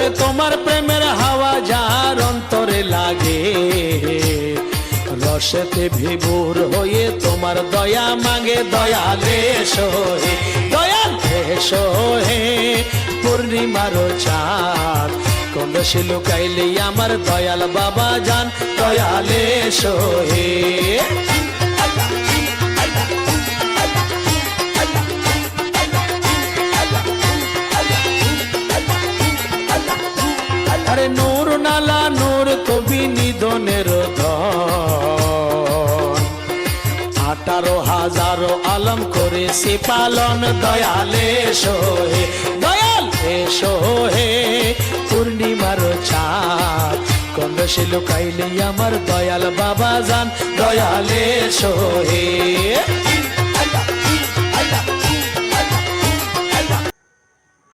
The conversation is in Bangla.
ওরে তোমার প্রেমের হাওয়া যার অন্তরে লাগে, রসেতে বিভোর হয়ে তোমার দয়া মাগে। দয়ালে সোহে, দয়াল সোহে পূর্ণিমার চাঁদ, কোন সে লুকাইলে আমার দয়াল বাবা জান। দয়ালে সোহে আরে নূর নালা নূর কবি নিধনের ধন, 18,000 আলম করেছি পালন। দয়ালে সোহে, দয়ালে সোহে পূর্ণিমার চাঁদ, কোন সে লুকাইলে আমার দয়াল বাবা জান। দয়ালে সোহে